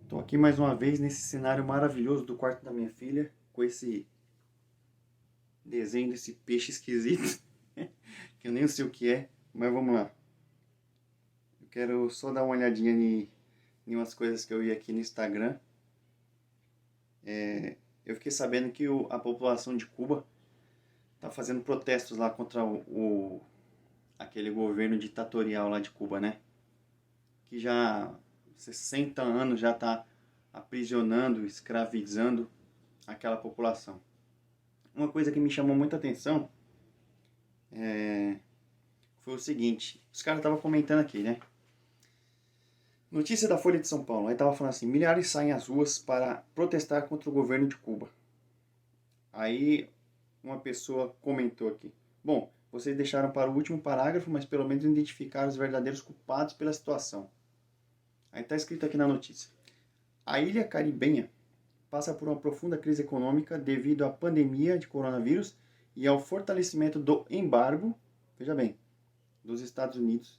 Estou aqui mais uma vez nesse cenário maravilhoso do quarto da minha filha, com esse desenho desse peixe esquisito, que eu nem sei o que é, mas vamos lá. Eu quero só dar uma olhadinha em umas coisas que eu vi aqui no Instagram. Eu fiquei sabendo que a população de Cuba está fazendo protestos lá contra aquele governo ditatorial lá de Cuba, né? Que já há 60 anos já está aprisionando, escravizando aquela população. Uma coisa que me chamou muita atenção foi o seguinte, os caras estavam comentando aqui, né? Notícia da Folha de São Paulo, aí tava falando assim, milhares saem às ruas para protestar contra o governo de Cuba. Aí uma pessoa comentou aqui, bom, vocês deixaram para o último parágrafo, mas pelo menos identificaram os verdadeiros culpados pela situação. Aí está escrito aqui na notícia, a ilha caribenha passa por uma profunda crise econômica devido à pandemia de coronavírus e ao fortalecimento do embargo, veja bem, dos Estados Unidos,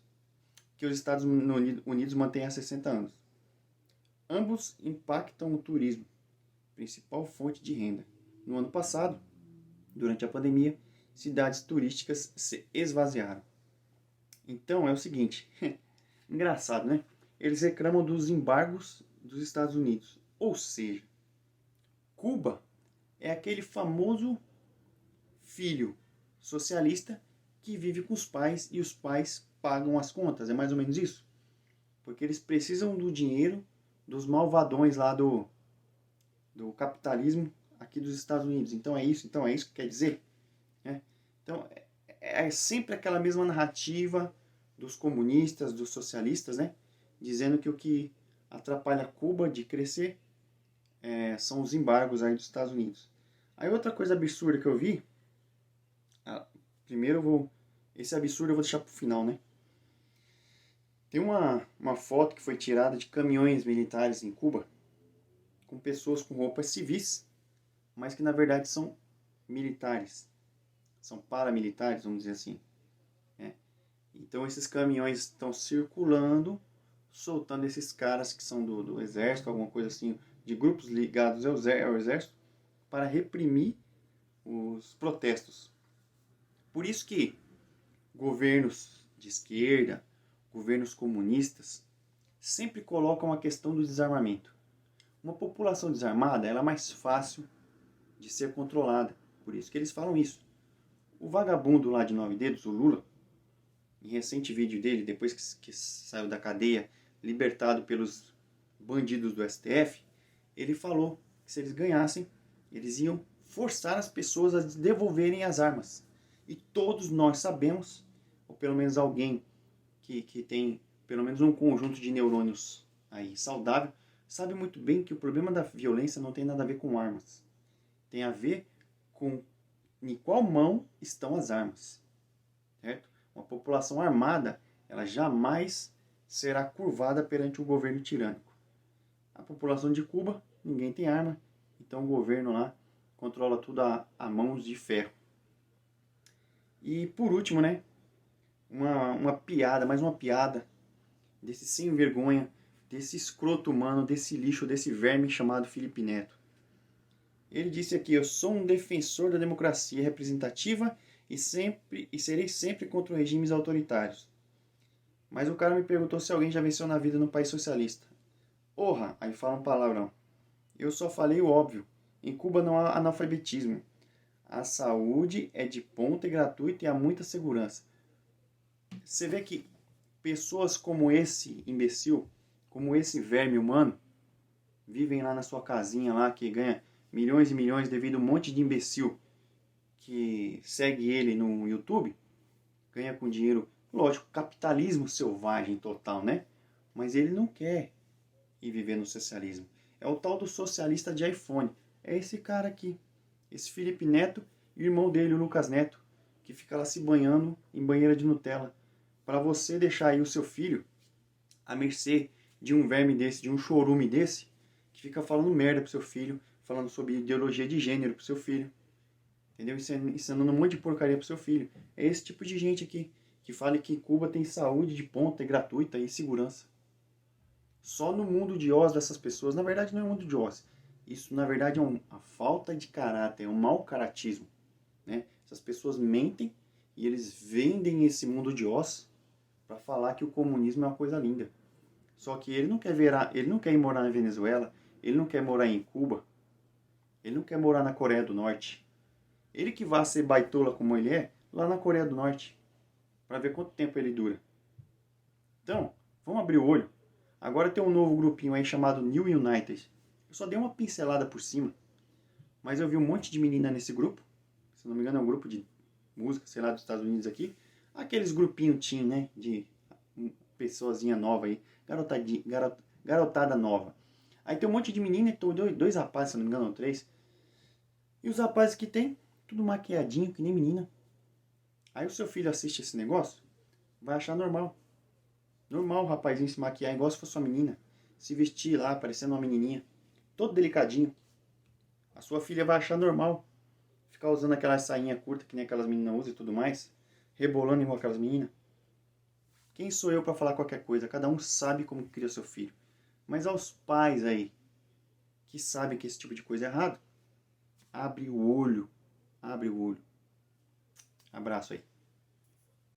que os Estados Unidos mantêm há 60 anos. Ambos impactam o turismo, principal fonte de renda. No ano passado, durante a pandemia, cidades turísticas se esvaziaram. Então é o seguinte, engraçado, né? Eles reclamam dos embargos dos Estados Unidos. Ou seja, Cuba é aquele famoso filho socialista que vive com os pais e os pais pagam as contas. É mais ou menos isso? Porque eles precisam do dinheiro dos malvadões lá do capitalismo aqui dos Estados Unidos. Então é isso que quer dizer? Né? Então é sempre aquela mesma narrativa dos comunistas, dos socialistas, né? Dizendo que o que atrapalha Cuba de crescer são os embargos aí dos Estados Unidos. Aí outra coisa absurda que eu vi, primeiro esse absurdo eu vou deixar pro final, né? Tem uma foto que foi tirada de caminhões militares em Cuba, com pessoas com roupas civis, mas que na verdade são militares, são paramilitares, vamos dizer assim. Né? Então esses caminhões estão circulando, soltando esses caras que são do exército, alguma coisa assim, de grupos ligados ao exército, para reprimir os protestos. Por isso que governos de esquerda, governos comunistas, sempre colocam a questão do desarmamento. Uma população desarmada ela é mais fácil de ser controlada. Por isso que eles falam isso. O vagabundo lá de 9 dedos, o Lula, em recente vídeo dele, depois que saiu da cadeia, libertado pelos bandidos do STF, ele falou que se eles ganhassem, eles iam forçar as pessoas a devolverem as armas. E todos nós sabemos, ou pelo menos alguém que tem pelo menos um conjunto de neurônios aí saudável, sabe muito bem que o problema da violência não tem nada a ver com armas. Tem a ver com em qual mão estão as armas. Certo? Uma população armada, ela jamais será curvada perante um governo tirânico. A população de Cuba, ninguém tem arma, então o governo lá controla tudo a mãos de ferro. E por último, né, uma piada, mais uma piada desse sem vergonha, desse escroto humano, desse lixo, desse verme chamado Felipe Neto. Ele disse aqui, eu sou um defensor da democracia representativa e serei sempre contra regimes autoritários. Mas o cara me perguntou se alguém já venceu na vida no país socialista. Porra, aí fala um palavrão. Eu só falei o óbvio. Em Cuba não há analfabetismo. A saúde é de ponta e gratuita e há muita segurança. Você vê que pessoas como esse imbecil, como esse verme humano, vivem lá na sua casinha lá, que ganha milhões e milhões devido a um monte de imbecil que segue ele no YouTube, ganha com dinheiro, lógico, capitalismo selvagem total, né? Mas ele não quer ir viver no socialismo. É o tal do socialista de iPhone. É esse cara aqui, esse Felipe Neto e o irmão dele, o Lucas Neto, que fica lá se banhando em banheira de Nutella. Para você deixar aí o seu filho à mercê de um verme desse, de um chorume desse, que fica falando merda pro seu filho, falando sobre ideologia de gênero pro seu filho. Entendeu? Ensinando um monte de porcaria pro seu filho. É esse tipo de gente aqui, que fala que Cuba tem saúde de ponta e gratuita e segurança. Só no mundo de Oz dessas pessoas, na verdade não é um mundo de Oz. Isso, na verdade, é a falta de caráter, é um mau caratismo. Né? Essas pessoas mentem e eles vendem esse mundo de Oz para falar que o comunismo é uma coisa linda. Só que ele não quer ir morar na Venezuela, ele não quer morar em Cuba, ele não quer morar na Coreia do Norte. Ele que vai ser baitola como ele é, lá na Coreia do Norte, para ver quanto tempo ele dura. Então, vamos abrir o olho. Agora tem um novo grupinho aí chamado New United. Eu só dei uma pincelada por cima, mas eu vi um monte de menina nesse grupo. Se não me engano é um grupo de música, sei lá, dos Estados Unidos aqui. Aqueles grupinhos teen, né, de pessoazinha nova aí, garotada nova. Aí tem um monte de menina e dois rapazes, se não me engano, ou três. E os rapazes que tem, tudo maquiadinho, que nem menina. Aí o seu filho assiste esse negócio, vai achar normal. Normal o rapazinho se maquiar igual se fosse uma menina. Se vestir lá, parecendo uma menininha. Todo delicadinho. A sua filha vai achar normal. Ficar usando aquela sainha curta que nem aquelas meninas usam e tudo mais. Rebolando igual aquelas meninas. Quem sou eu para falar qualquer coisa? Cada um sabe como cria seu filho. Mas aos pais aí, que sabem que esse tipo de coisa é errado, abre o olho. Abre o olho. Abraço aí.